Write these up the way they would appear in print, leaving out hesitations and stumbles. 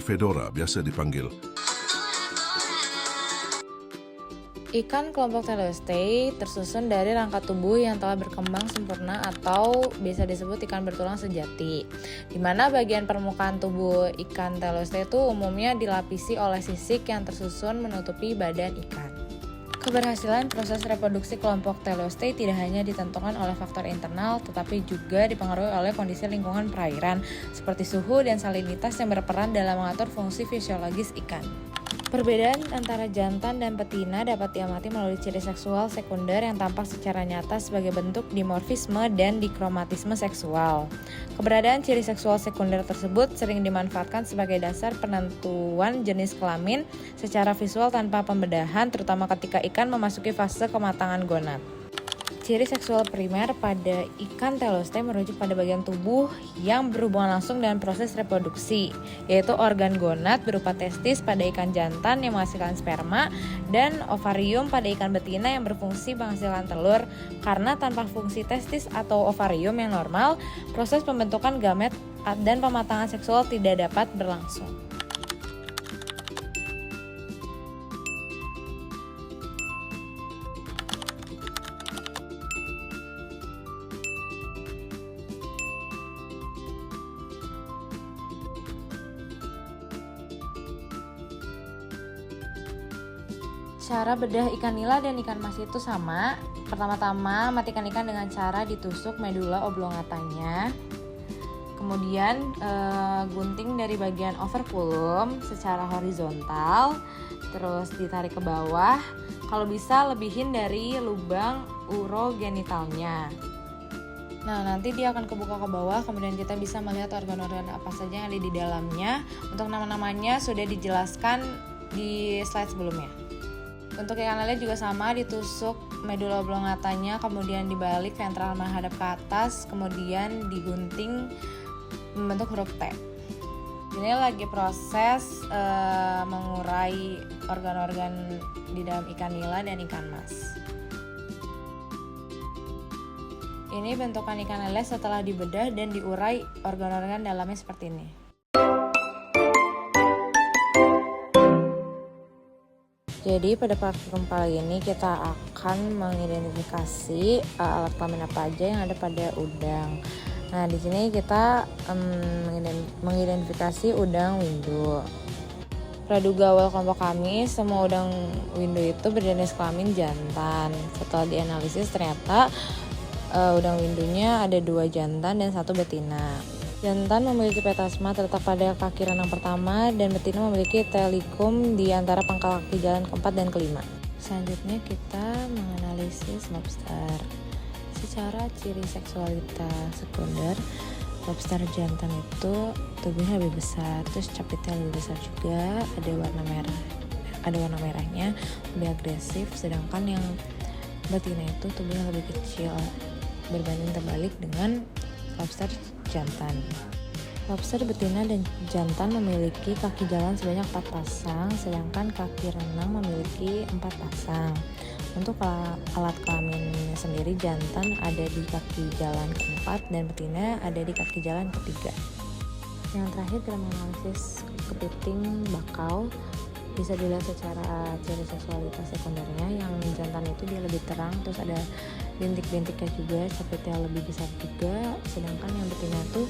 Elepidoptera biasa dipanggil. Ikan kelompok Teleostei tersusun dari rangka tubuh yang telah berkembang sempurna atau bisa disebut ikan bertulang sejati, di mana bagian permukaan tubuh ikan Teleostei itu umumnya dilapisi oleh sisik yang tersusun menutupi badan ikan. Keberhasilan proses reproduksi kelompok Teleostei tidak hanya ditentukan oleh faktor internal, tetapi juga dipengaruhi oleh kondisi lingkungan perairan, seperti suhu dan salinitas yang berperan dalam mengatur fungsi fisiologis ikan. Perbedaan antara jantan dan betina dapat diamati melalui ciri seksual sekunder yang tampak secara nyata sebagai bentuk dimorfisme dan dikromatisme seksual. Keberadaan ciri seksual sekunder tersebut sering dimanfaatkan sebagai dasar penentuan jenis kelamin secara visual tanpa pembedahan, terutama ketika ikan memasuki fase kematangan gonad. Ciri seksual primer pada ikan Teleostei merujuk pada bagian tubuh yang berhubungan langsung dengan proses reproduksi, yaitu organ gonad berupa testis pada ikan jantan yang menghasilkan sperma dan ovarium pada ikan betina yang berfungsi menghasilkan telur. Karena tanpa fungsi testis atau ovarium yang normal, proses pembentukan gamet dan pematangan seksual tidak dapat berlangsung. Cara bedah ikan nila dan ikan mas itu sama. Pertama-tama matikan ikan dengan cara ditusuk medula oblongatanya. Kemudian gunting dari bagian operculum secara horizontal, terus ditarik ke bawah. Kalau bisa lebihin dari lubang urogenitalnya. Nah, nanti dia akan kebuka ke bawah, kemudian kita bisa melihat organ-organ apa saja yang ada di dalamnya. Untuk nama-namanya sudah dijelaskan di slide sebelumnya. Untuk ikan lele juga sama, ditusuk medula oblongatanya, kemudian dibalik ventral menghadap ke atas, kemudian digunting membentuk huruf T. Ini lagi proses mengurai organ-organ di dalam ikan nila dan ikan mas. Ini bentukan ikan lele setelah dibedah dan diurai organ-organ dalamnya seperti ini. Jadi pada praktikum kali ini kita akan mengidentifikasi alat kelamin apa aja yang ada pada udang. Nah, di sini kita mengidentifikasi udang windu. Praduga awal kelompok kami, semua udang windu itu berjenis kelamin jantan. Setelah dianalisis ternyata udang windunya ada 2 jantan dan 1 betina. Jantan memiliki petasma terletak pada kaki renang pertama dan betina memiliki telikum di antara pangkal kaki jalan keempat dan kelima. Selanjutnya kita menganalisis lobster. Secara ciri seksualitas sekunder, lobster jantan itu tubuhnya lebih besar, terus capitnya lebih besar juga, ada warna merahnya, lebih agresif, sedangkan yang betina itu tubuhnya lebih kecil, berbanding terbalik dengan lobster jantan. Lobster betina dan jantan memiliki kaki jalan sebanyak 4 pasang, sedangkan kaki renang memiliki 4 pasang. Untuk alat kelaminnya sendiri, jantan ada di kaki jalan keempat dan betina ada di kaki jalan ketiga. Yang terakhir kita menganalisis kepiting bakau. Bisa dilihat secara ciri seksualitas sekundernya, yang jantan itu dia lebih terang, terus ada bintik-bintiknya juga, capitnya lebih besar juga, sedangkan yang betina tuh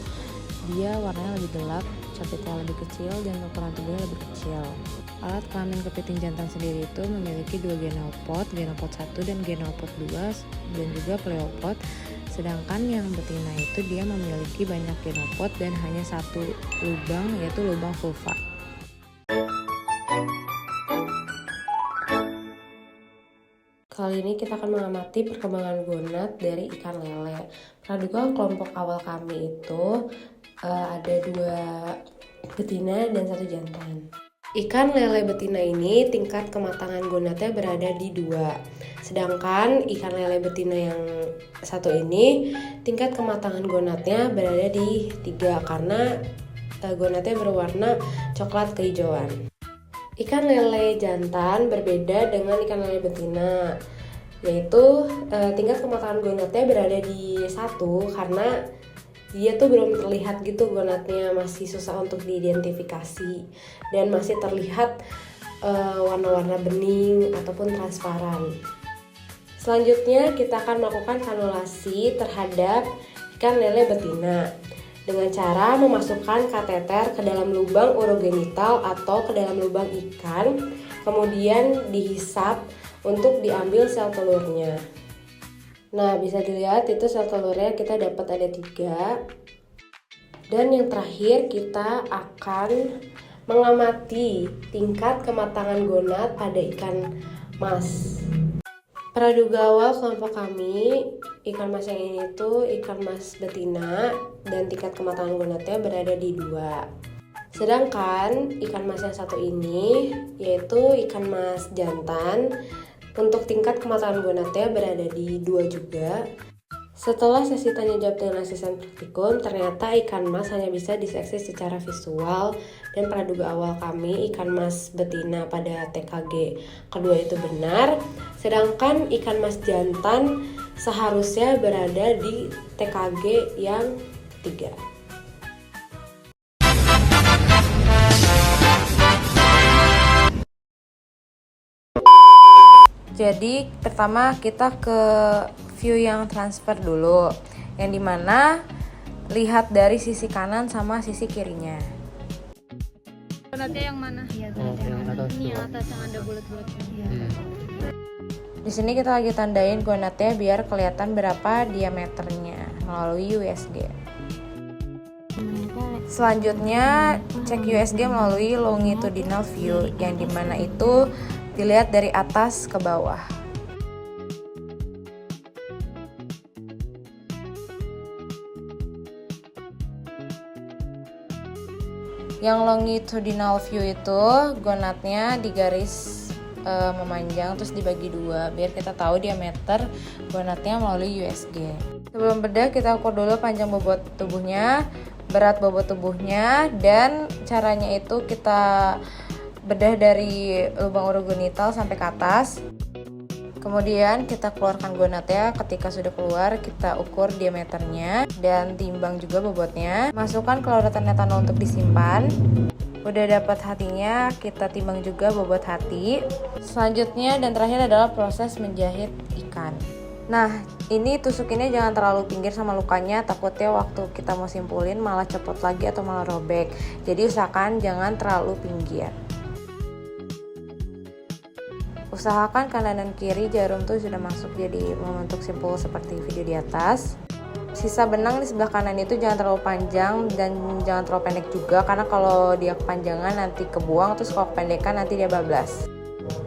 dia warnanya lebih gelap, capitnya lebih kecil dan ukuran tubuhnya lebih kecil. Alat kelamin kepiting jantan sendiri itu memiliki 2 genopod 1 dan genopod 2 dan juga pleopod, sedangkan yang betina itu dia memiliki banyak genopod dan hanya 1 lubang, yaitu lubang vulva. Kali ini kita akan mengamati perkembangan gonad dari ikan lele. Praduga kelompok awal kami itu ada 2 betina dan 1 jantan. Ikan lele betina ini tingkat kematangan gonadnya berada di 2. Sedangkan ikan lele betina yang 1 ini tingkat kematangan gonadnya berada di 3 karena gonadnya berwarna coklat kehijauan. Ikan lele jantan berbeda dengan ikan lele betina, yaitu tingkat kematangan gonadnya berada di 1 karena dia tuh belum terlihat gitu gonadnya, masih susah untuk diidentifikasi dan masih terlihat warna-warna bening ataupun transparan. Selanjutnya kita akan melakukan kanulasi terhadap ikan lele betina dengan cara memasukkan kateter ke dalam lubang urogenital atau ke dalam lubang ikan, kemudian dihisap untuk diambil sel telurnya. Nah, bisa dilihat itu sel telurnya kita dapat ada 3. Dan yang terakhir kita akan mengamati tingkat kematangan gonad pada ikan mas. Praduga awal kelompok kami, ikan mas yang ini tuh ikan mas betina dan tingkat kematangan gonadnya berada di 2. Sedangkan ikan mas yang satu ini yaitu ikan mas jantan, untuk tingkat kematangan gonadnya berada di 2 juga. Setelah sesi tanya jawab dengan asisten praktikum, ternyata ikan mas hanya bisa diseleksi secara visual dan praduga awal kami ikan mas betina pada TKG kedua itu benar, sedangkan ikan mas jantan seharusnya berada di TKG yang ketiga. Jadi pertama kita ke view yang transfer dulu, yang dimana lihat dari sisi kanan sama sisi kirinya. Donatnya yang mana? Iya, yang atas. Ini yang atas yang ada bulat-bulatnya. Iya. Di sini kita lagi tandain gonadnya biar kelihatan berapa diameternya melalui USG. Selanjutnya cek USG melalui longitudinal view, yang dimana itu dilihat dari atas ke bawah. Yang longitudinal view itu gonadnya di garis memanjang terus dibagi 2 biar kita tahu diameter gonadnya melalui USG. Sebelum bedah kita ukur dulu panjang bobot tubuhnya, berat bobot tubuhnya, dan caranya itu kita bedah dari lubang urogenital sampai ke atas. Kemudian kita keluarkan gonadnya, ketika sudah keluar kita ukur diameternya dan timbang juga bobotnya. Masukkan chlorotan etanol untuk disimpan. Udah dapat hatinya, kita timbang juga bobot hati. Selanjutnya dan terakhir adalah proses menjahit ikan. Nah, ini tusukinnya jangan terlalu pinggir sama lukanya, takutnya waktu kita mau simpulin malah copot lagi atau malah robek. Jadi usahakan jangan terlalu pinggir. Usahakan kanan dan kiri jarum tuh sudah masuk jadi membentuk simpul seperti video di atas. Sisa benang di sebelah kanan itu jangan terlalu panjang dan jangan terlalu pendek juga, karena kalau dia kepanjangan nanti kebuang, terus kalau kependekan nanti dia bablas.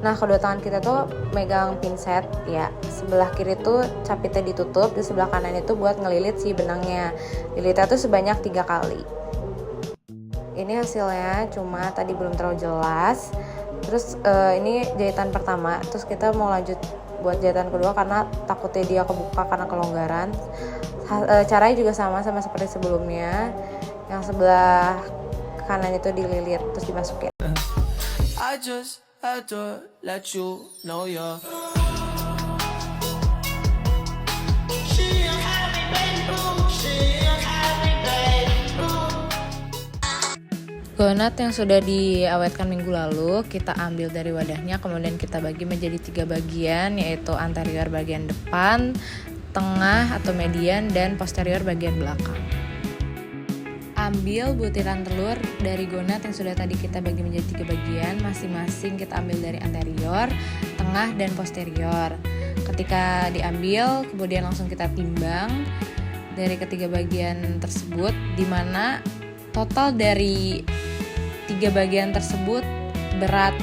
Nah, kedua tangan kita tuh megang pinset ya. Sebelah kiri tuh capitnya ditutup, di sebelah kanan itu buat ngelilit si benangnya. Lilitnya tuh sebanyak 3 kali. Ini hasilnya, cuma tadi belum terlalu jelas. Terus ini jahitan pertama, terus kita mau lanjut buat jahitan kedua karena takutnya dia kebuka karena kelonggaran. Caranya juga sama seperti sebelumnya. Yang sebelah kanan itu dililit terus dimasukin. I just had to let you know you're Gonad yang sudah diawetkan minggu lalu kita ambil dari wadahnya, kemudian kita bagi menjadi 3 bagian, yaitu anterior bagian depan, tengah atau median, dan posterior bagian belakang. Ambil butiran telur dari gonad yang sudah tadi kita bagi menjadi 3 bagian, masing-masing kita ambil dari anterior, tengah, dan posterior. Ketika diambil, kemudian langsung kita timbang dari ketiga bagian tersebut, di mana total dari 3 bagian tersebut berat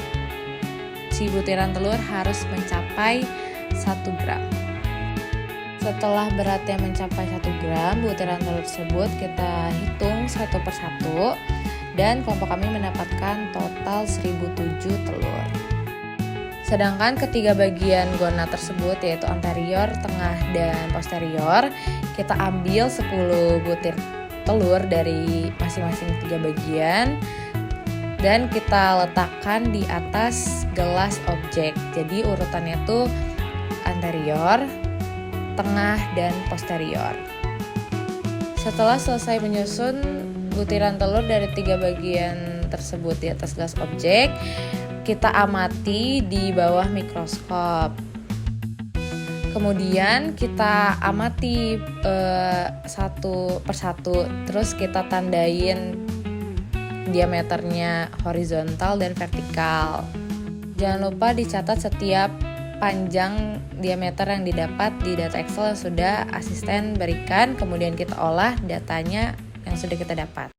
si butiran telur harus mencapai 1 gram. Setelah beratnya mencapai 1 gram, butiran telur tersebut kita hitung satu persatu, dan kelompok kami mendapatkan total 1007 telur. Sedangkan ketiga bagian gonad tersebut, yaitu anterior, tengah, dan posterior, kita ambil 10 butir telur dari masing-masing 3 bagian dan kita letakkan di atas gelas objek. Jadi urutannya tuh anterior, tengah, dan posterior. Setelah selesai menyusun butiran telur dari 3 bagian tersebut di atas gelas objek, kita amati di bawah mikroskop. Kemudian kita amati satu persatu, terus kita tandain diameternya horizontal dan vertikal. Jangan lupa dicatat setiap panjang diameter yang didapat di data Excel yang sudah asisten berikan, kemudian kita olah datanya yang sudah kita dapat.